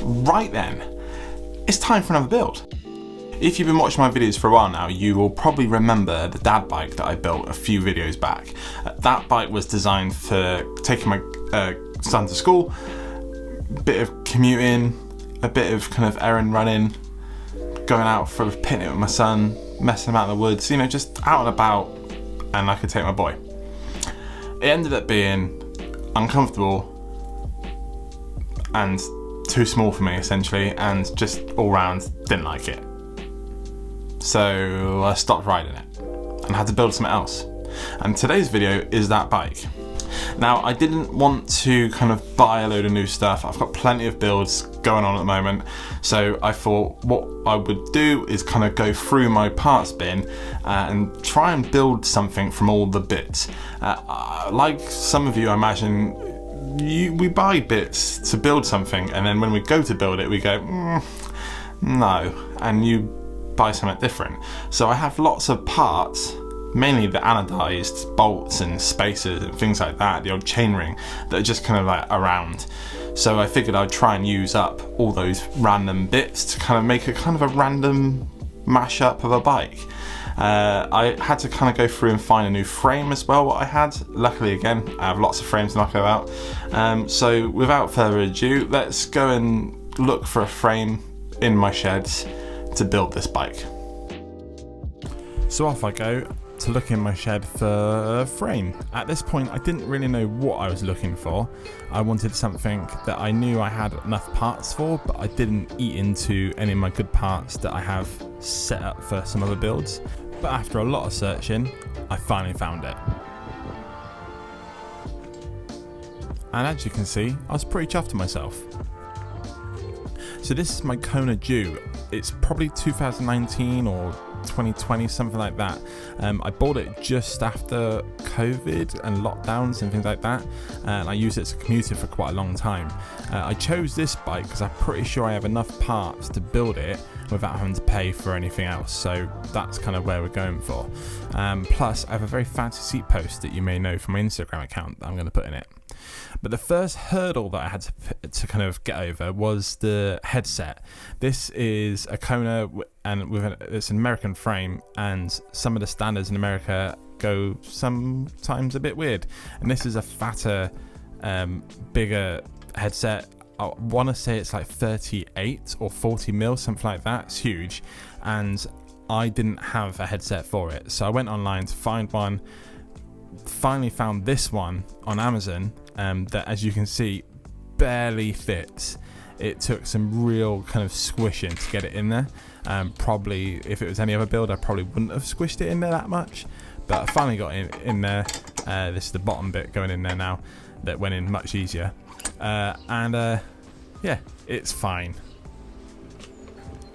Right then, it's time for another build. If you've been watching my videos for a while now, you will probably remember the dad bike that I built a few videos back. That bike was designed for taking my son to school, a bit of commuting, a bit of kind of errand running, going out for a picnic with my son, messing about in the woods, you know, just out and about, and I could take my boy. It ended up being uncomfortable and too small for me essentially, and just all round didn't like it. So I stopped riding it and had to build something else. And today's video is that bike. Now, I didn't want to kind of buy a load of new stuff. I've got plenty of builds going on at the moment. So I thought what I would do is kind of go through my parts bin and try and build something from all the bits. Like some of you, I imagine, we buy bits to build something, and then when we go to build it, we go, no, and you buy something different. So I have lots of parts, mainly the anodized bolts and spacers and things like that, the old chainring, that are just kind of like around. So I figured I'd try and use up all those random bits to kind of make a kind of a random mashup of a bike. I had to kind of go through and find a new frame as well, what I had. Luckily, again, I have lots of frames to knock about. So without further ado, let's go and look for a frame in my sheds to build this bike. So off I go to look in my shed for a frame. At this point, I didn't really know what I was looking for. I wanted something that I knew I had enough parts for, but I didn't eat into any of my good parts that I have set up for some other builds. But after a lot of searching, I finally found it. And as you can see, I was pretty chuffed to myself. So this is my Kona Dew. It's probably 2019 or 2020, something like that. I bought it just after COVID and lockdowns and things like that, and I used it as a commuter for quite a long time. I chose this bike because I'm pretty sure I have enough parts to build it without having to pay for anything else, so that's kind of where we're going for. Plus, I have a very fancy seat post that you may know from my Instagram account that I'm going to put in it. But the first hurdle that I had to kind of get over was the headset. This is a Kona, and it's an American frame, and some of the standards in America go sometimes a bit weird. And this is a fatter, bigger headset. I want to say it's like 38 or 40 mil, something like that. It's huge, and I didn't have a headset for it, so I went online to find one. Finally found this one on Amazon, that, as you can see, barely fits. It took some real kind of squishing to get it in there. Probably if it was any other build, I probably wouldn't have squished it in there that much, but I finally got it in there. This is the bottom bit going in there now, that went in much easier. Yeah, it's fine.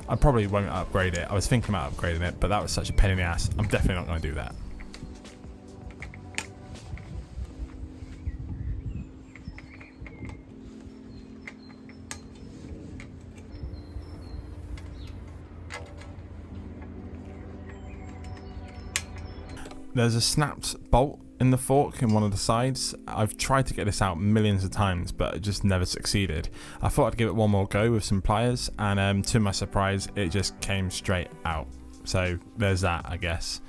I probably won't upgrade it. I was thinking about upgrading it, but that was such a pain in the ass. I'm definitely not going to do that. There's a snapped bolt in the fork in one of the sides. I've tried to get this out millions of times, but it just never succeeded. I thought I'd give it one more go with some pliers, and to my surprise, it just came straight out. So there's that, I guess.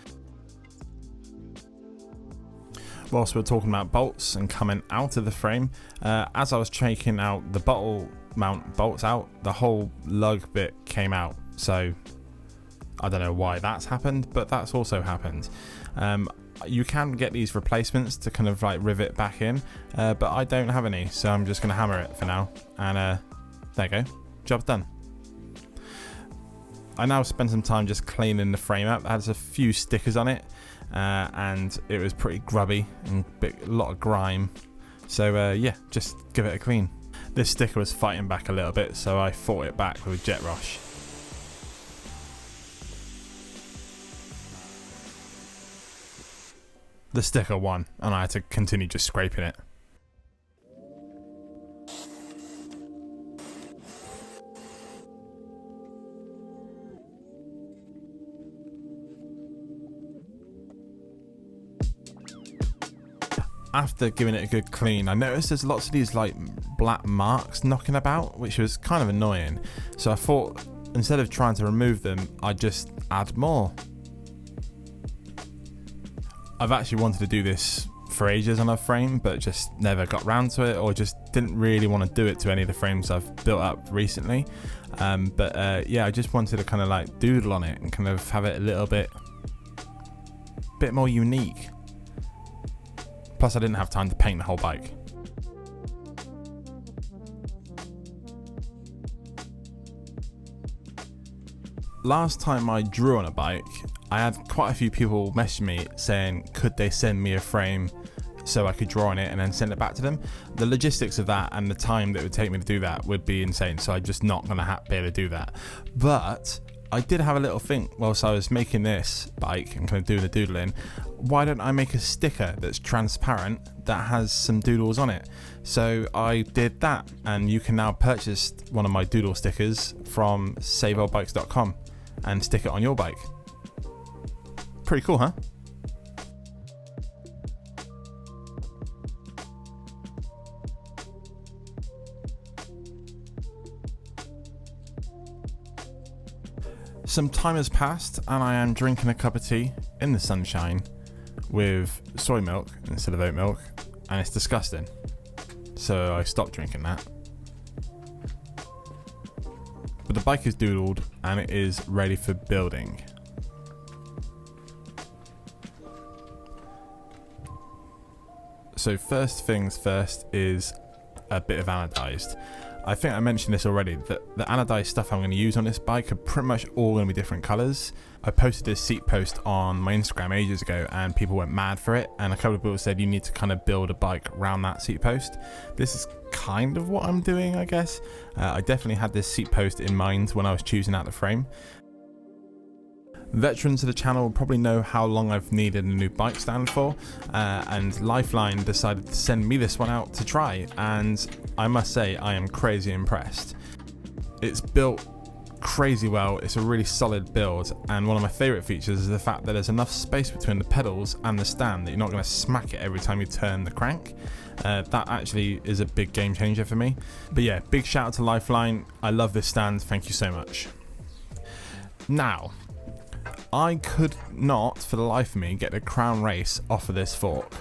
Whilst we're talking about bolts and coming out of the frame, as I was taking out the bottle mount bolts out, the whole lug bit came out. So I don't know why that's happened, but that's also happened. You can get these replacements to kind of like rivet back in, but I don't have any, so I'm just going to hammer it for now. And there you go, job done. I now spent some time just cleaning the frame up. It has a few stickers on it, and it was pretty grubby and a lot of grime. So yeah, just give it a clean. This sticker was fighting back a little bit, so I fought it back with a jet rush. The sticker won, and I had to continue just scraping it. after giving it a good clean, I noticed there's lots of these like black marks knocking about, which was kind of annoying. So I thought instead of trying to remove them, I'd just add more. I've actually wanted to do this for ages on a frame, but just never got round to it, or just didn't really want to do it to any of the frames I've built up recently. Yeah, I just wanted to kind of like doodle on it and kind of have it a little bit more unique. Plus I didn't have time to paint the whole bike. Last time I drew on a bike, I had quite a few people message me saying could they send me a frame so I could draw on it and then send it back to them. The logistics of that and the time that it would take me to do that would be insane, so I'm just not going to be able to do that. But I did have a little think whilst I was making this bike and kind of doing the doodling, why don't I make a sticker that's transparent that has some doodles on it? So I did that, and you can now purchase one of my doodle stickers from saveoldbikes.com and stick it on your bike. Pretty cool, huh? Some time has passed and I am drinking a cup of tea in the sunshine with soy milk instead of oat milk, and it's disgusting. So I stopped drinking that. But the bike is doodled and it is ready for building. So first things first is a bit of anodized. I think I mentioned this already, that the anodized stuff I'm going to use on this bike are pretty much all going to be different colours. I posted this seat post on my Instagram ages ago and people went mad for it, and a couple of people said you need to kind of build a bike around that seat post. This is kind of what I'm doing, I guess. I definitely had this seat post in mind when I was choosing out the frame. Veterans of the channel will probably know how long I've needed a new bike stand for, and Lifeline decided to send me this one out to try, and I must say I am crazy impressed. It's built crazy well, it's a really solid build, and one of my favourite features is the fact that there's enough space between the pedals and the stand that you're not going to smack it every time you turn the crank. That actually is a big game changer for me. But yeah, big shout out to Lifeline, I love this stand, thank you so much. Now, I could not, for the life of me, get the crown race off of this fork.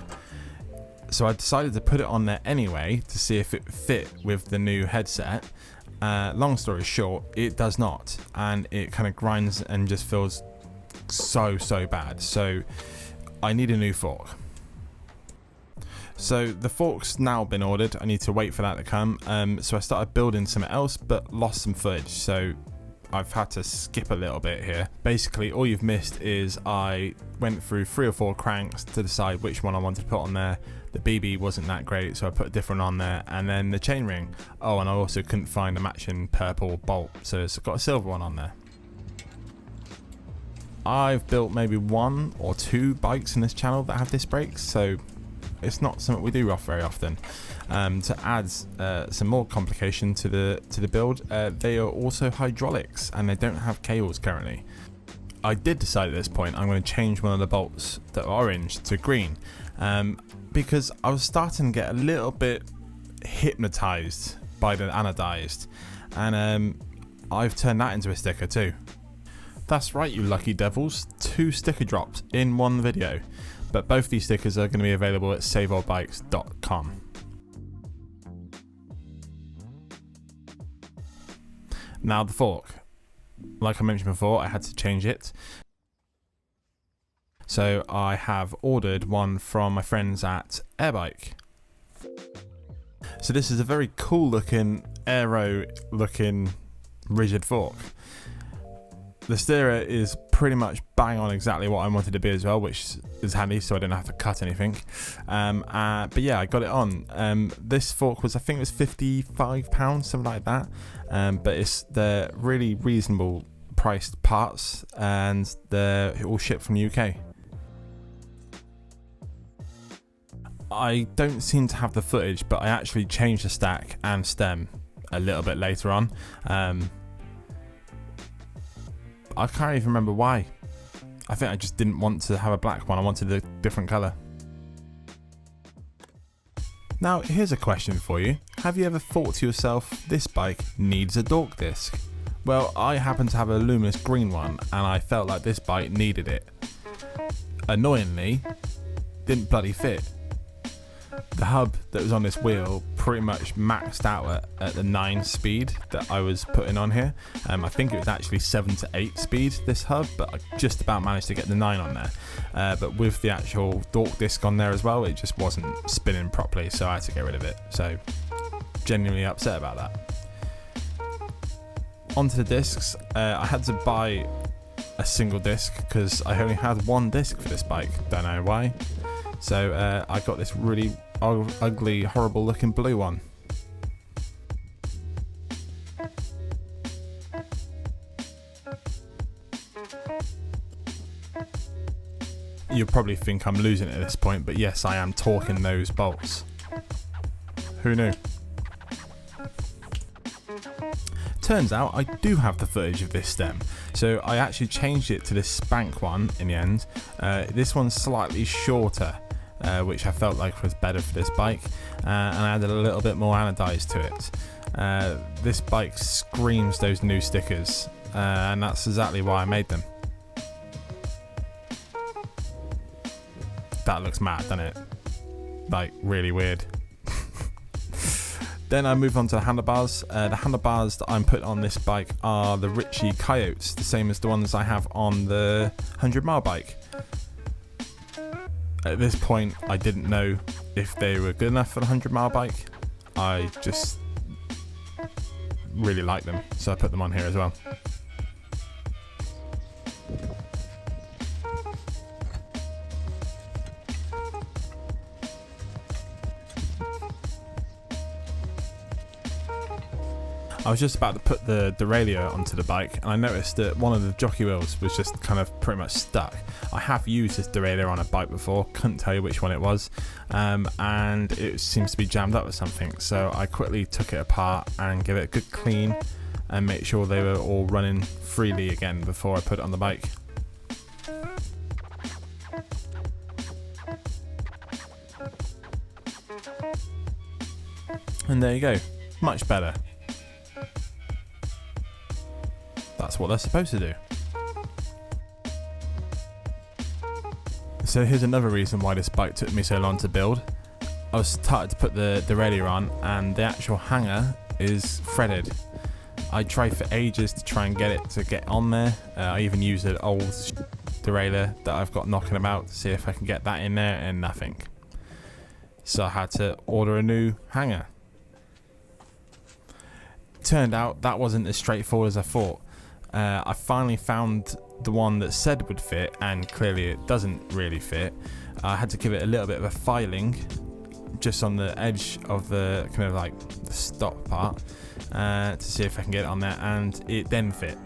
So I decided to put it on there anyway to see if it fit with the new headset. Long story short, it does not. And it kind of grinds and just feels so bad. So I need a new fork. So the fork's now been ordered. I need to wait for that to come. So I started building something else, but lost some footage. So I've had to skip a little bit here. Basically, all you've missed is I went through 3 or 4 cranks to decide which one I wanted to put on there. The BB wasn't that great, so I put a different on there, and then the chainring. Oh, and I also couldn't find a matching purple bolt, so it's got a silver one on there. I've built maybe 1 or 2 bikes in this channel that have disc brakes, so it's not something we do off very often. To add some more complication to the build, they are also hydraulics and they don't have cables currently. I did decide at this point I'm going to change one of the bolts that are orange to green, because I was starting to get a little bit hypnotized by the anodized, and I've turned that into a sticker too. That's right, you lucky devils, 2 sticker drops in one video. But both these stickers are going to be available at saveoldbikes.com. Now the fork. Like I mentioned before, I had to change it. So I have ordered one from my friends at Airbike. So this is a very cool looking, aero looking rigid fork. The steerer is pretty much bang on exactly what I wanted to be as well, which is handy so I don't have to cut anything. But yeah, I got it on. This fork was, I think it was £55, something like that. But it's the really reasonable priced parts, and they're all shipped from the UK. I don't seem to have the footage, but I actually changed the stack and stem a little bit later on. I can't even remember why. I think I just didn't want to have a black one. I wanted a different colour. Now here's a question for you. Have you ever thought to yourself, this bike needs a dork disc? Well, I happen to have a luminous green one and I felt like this bike needed it. Annoyingly, didn't bloody fit. The hub that was on this wheel pretty much maxed out at the 9 speed that I was putting on here. I think it was actually 7 to 8 speed, this hub, but I just about managed to get the 9 on there. But with the actual dork disc on there as well, it just wasn't spinning properly, so I had to get rid of it. So genuinely upset about that. Onto the discs, I had to buy a single disc because I only had one disc for this bike, don't know why. So I got this really ugly, horrible looking blue one. You'll probably think I'm losing it at this point, but yes, I am torquing those bolts. Who knew? Turns out I do have the footage of this stem, so I actually changed it to this spank one in the end. This one's slightly shorter, which I felt like was better for this bike, and I added a little bit more anodized to it. This bike screams those new stickers, and that's exactly why I made them. That looks mad, doesn't it? Like, really weird. Then I move on to the handlebars. The handlebars that I'm putting on this bike are the Ritchie Coyotes, the same as the ones I have on the 100-mile bike. At this point, I didn't know if they were good enough for the 100-mile bike. I just really like them, so I put them on here as well. I was just about to put the derailleur onto the bike and I noticed that one of the jockey wheels was just kind of pretty much stuck. I have used this derailleur on a bike before, couldn't tell you which one it was, and it seems to be jammed up with something, so I quickly took it apart and gave it a good clean and make sure they were all running freely again before I put it on the bike. And there you go, much better. That's what they're supposed to do. So here's another reason why this bike took me so long to build. I was started to put the derailleur on and the actual hanger is threaded. I tried for ages to try and get it to get on there. I even used an old derailleur that I've got knocking about to see if I can get that in there, and nothing. So I had to order a new hanger. Turned out that wasn't as straightforward as I thought. I finally found the one that said would fit, and clearly it doesn't really fit. I had to give it a little bit of a filing just on the edge of the kind of like the stop part to see if I can get it on there, and it then fit.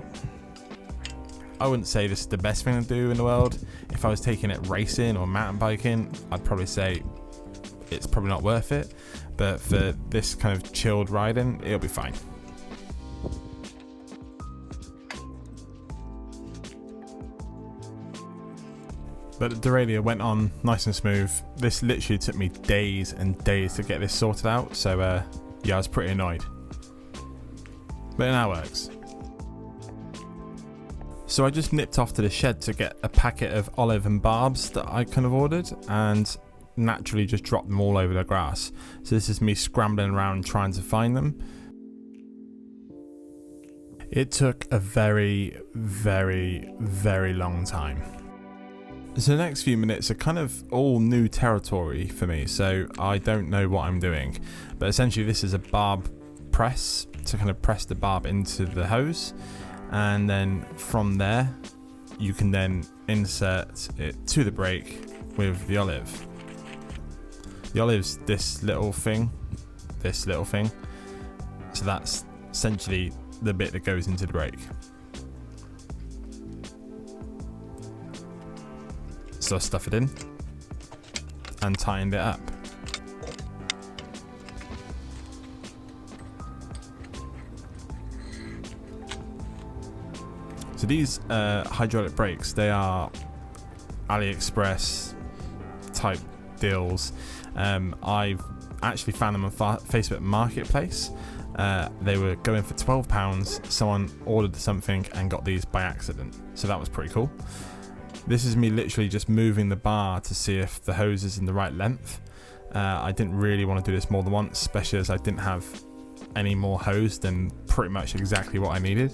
I wouldn't say this is the best thing to do in the world. If I was taking it racing or mountain biking, I'd probably say it's probably not worth it, but for this kind of chilled riding, it'll be fine. But the derailleur went on nice and smooth. This literally took me days and days to get this sorted out, so yeah, I was pretty annoyed. But it now works. So I just nipped off to the shed to get a packet of olive and barbs that I kind of ordered, and naturally just dropped them all over the grass. So this is me scrambling around trying to find them. It took a very, very, very long time. So the next few minutes are kind of all new territory for me, so I don't know what I'm doing. But essentially this is a barb press to kind of press the barb into the hose, and then from there you can then insert it to the brake with the olive. The olive's this little thing, so that's essentially the bit that goes into the brake. So I stuff it in and tightened it up. So these hydraulic brakes, they are AliExpress type deals. I've I actually found them on Facebook Marketplace. They were going for £12. Someone ordered something and got these by accident, so that was pretty cool. This is me literally just moving the bar to see if the hose is in the right length. I didn't really want to do this more than once, especially as I didn't have any more hose than pretty much exactly what I needed.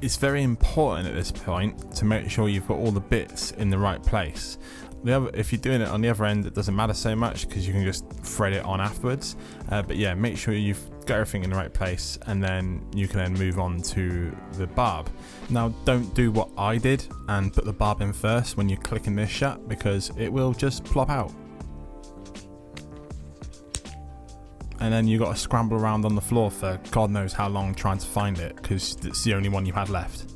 It's very important at this point to make sure you've got all the bits in the right place. If you're doing it on the other end, it doesn't matter so much because you can just thread it on afterwards. But yeah, make sure you've got everything in the right place, and then you can then move on to the barb. Now, don't do what I did and put the barb in first when you're clicking this shut, because it will just plop out. And then you got to scramble around on the floor for God knows how long trying to find it, because it's the only one you had left.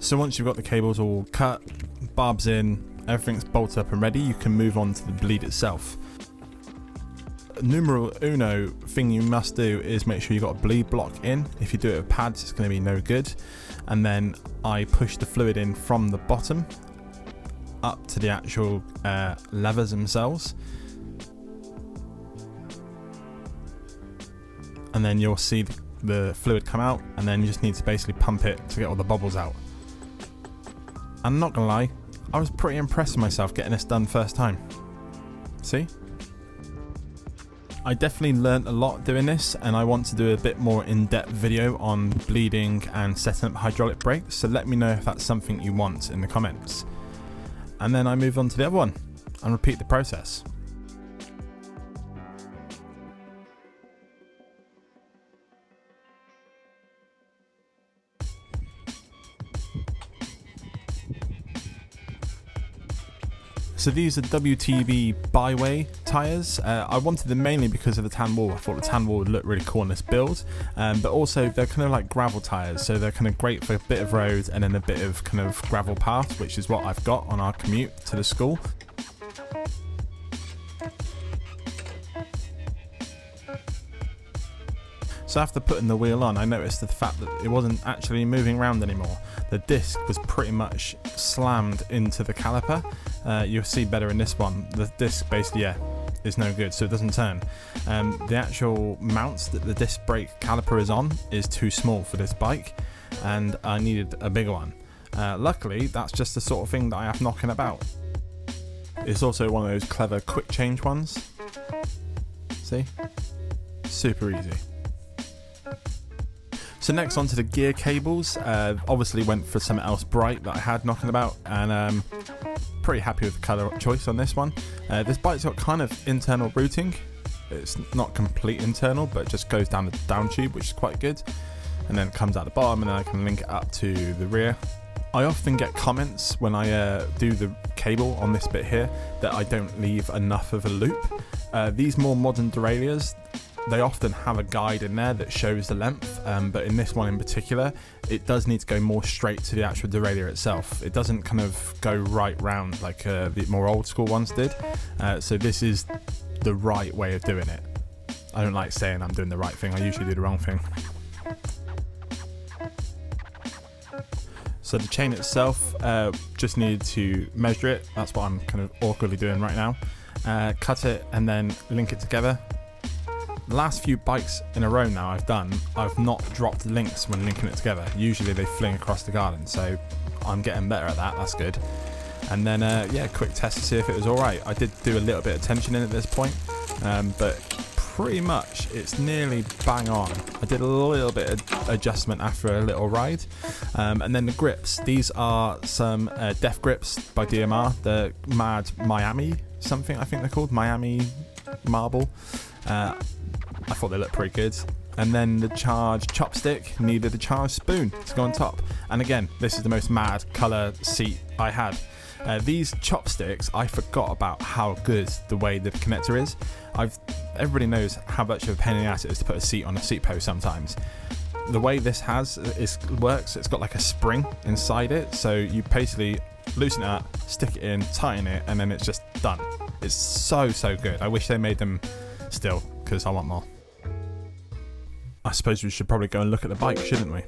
So once you've got the cables all cut, barbs in, everything's bolted up and ready, you can move on to the bleed itself. Numero uno thing you must do is make sure you've got a bleed block in. If you do it with pads, it's going to be no good. And then I push the fluid in from the bottom up to the actual levers themselves. And then you'll see the fluid come out, and then you just need to basically pump it to get all the bubbles out. I'm not gonna lie, I was pretty impressed with myself getting this done first time. See? I definitely learnt a lot doing this, and I want to do a bit more in-depth video on bleeding and setting up hydraulic brakes, so let me know if that's something you want in the comments. And then I move on to the other one and repeat the process. So these are WTB Byway tyres. I wanted them mainly because of the tan wall. I thought the tan wall would look really cool on this build, but also they're kind of like gravel tyres, so they're kind of great for a bit of road and then a bit of kind of gravel path, which is what I've got on our commute to the school. So after putting the wheel on, I noticed the fact that it wasn't actually moving around anymore. The disc was pretty much slammed into the caliper. You'll see better in this one. The disc basically, is no good, so it doesn't turn. The actual mounts that the disc brake caliper is on is too small for this bike, and I needed a bigger one. Luckily, that's just the sort of thing that I have knocking about. It's also one of those clever quick change ones. See? Super easy. So next on to the gear cables. Obviously went for something else bright that I had knocking about, and pretty happy with the colour choice on this one. This bike's got kind of internal routing. It's not complete internal, but it just goes down the down tube, which is quite good, and then it comes out the bottom, and then I can link it up to the rear. I often get comments when I do the cable on this bit here that I don't leave enough of a loop. These more modern derailleurs, they often have a guide in there that shows the length, but in this one in particular, it does need to go more straight to the actual derailleur itself. It doesn't kind of go right round like the more old school ones did. So this is the right way of doing it. I don't like saying I'm doing the right thing, I usually do the wrong thing. So the chain itself, just needed to measure it. That's what I'm kind of awkwardly doing right now. Cut it and then link it together. The last few bikes in a row now I've not dropped links when linking it together. Usually they fling across the garden, so I'm getting better at that, that's good. And then quick test to see if it was alright. I did do a little bit of tension in at this point, but pretty much it's nearly bang on. I did a little bit of adjustment after a little ride. And then the grips, these are some Def grips by DMR, the Mad Miami something, I think they're called, Miami Marble. I thought they looked pretty good. And then the Charge chopstick needed a Charge spoon to go on top. And again, this is the most mad colour seat I had. These chopsticks, I forgot about how good the way the connector is. I've everybody knows how much of a pain in the ass it is to put a seat on a seat post sometimes. The way this works, it's got like a spring inside it, so you basically loosen it up, stick it in, tighten it, and then it's just done. It's so good. I wish they made them still, because I want more. I suppose we should probably go and look at the bike, shouldn't we?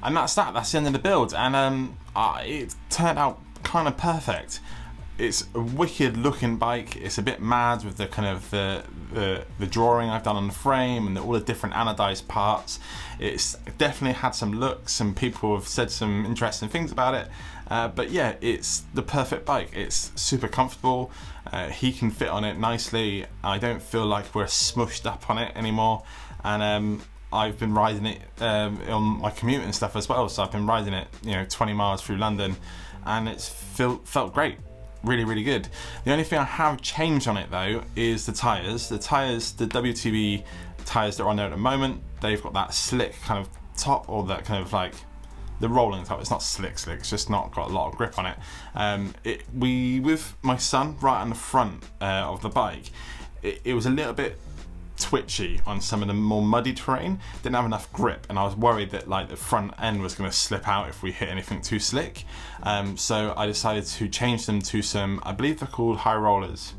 And that's the end of the build, and it turned out kind of perfect. It's a wicked looking bike. It's a bit mad with the kind of the drawing I've done on the frame and all the different anodized parts. It's definitely had some looks, and people have said some interesting things about it. But yeah, it's the perfect bike. It's super comfortable. He can fit on it nicely. I don't feel like we're smushed up on it anymore. And I've been riding it on my commute and stuff as well. So I've been riding it, 20 miles through London, and it's felt great. Really good. The only thing I have changed on it though is the tyres. The WTB tyres that are on there at the moment, they've got that slick kind of top, or that kind of like the rolling top. It's not slick, it's just not got a lot of grip on it. With my son right on the front of the bike, it was a little bit twitchy on some of the more muddy terrain, didn't have enough grip, and I was worried that like the front end was going to slip out if we hit anything too slick. So I decided to change them to some, I believe they're called high rollers.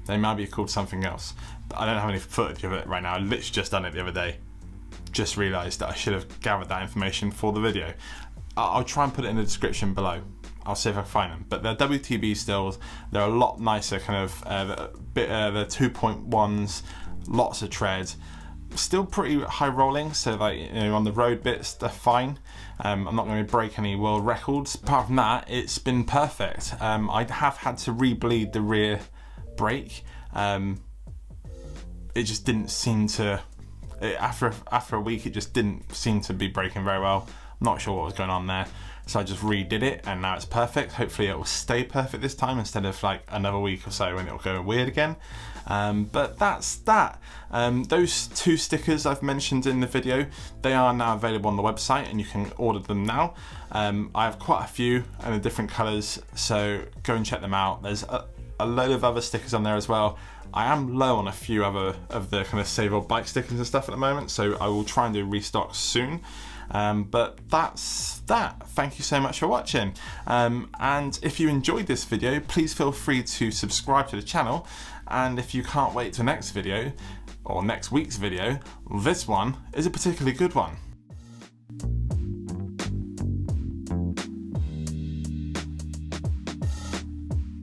They might be called something else, but I don't have any footage of it right now. I literally just done it the other day. Just realised that I should have gathered that information for the video. I'll try and put it in the description below. I'll see if I can find them. But they're WTB stills. They're a lot nicer, kind of the 2.1s. Lots of tread, still pretty high rolling, so like on the road bits they're fine. I'm not going to break any world records. Apart from that, it's been perfect. I have had to re-bleed the rear brake. It just didn't seem to, after a week, it just didn't seem to be braking very well. I'm not sure what was going on there, so I just redid it, and now it's perfect. Hopefully it will stay perfect this time instead of like another week or so when it'll go weird again. But that's that. Those two stickers I've mentioned in the video, they are now available on the website, and you can order them now. I have quite a few and in different colours, so go and check them out. There's a load of other stickers on there as well. I am low on a few other of the kind of Save Old Bike stickers and stuff at the moment, so I will try and do restock soon. But that's that. Thank you so much for watching. And if you enjoyed this video, please feel free to subscribe to the channel. And if you can't wait till next video, or next week's video, this one is a particularly good one.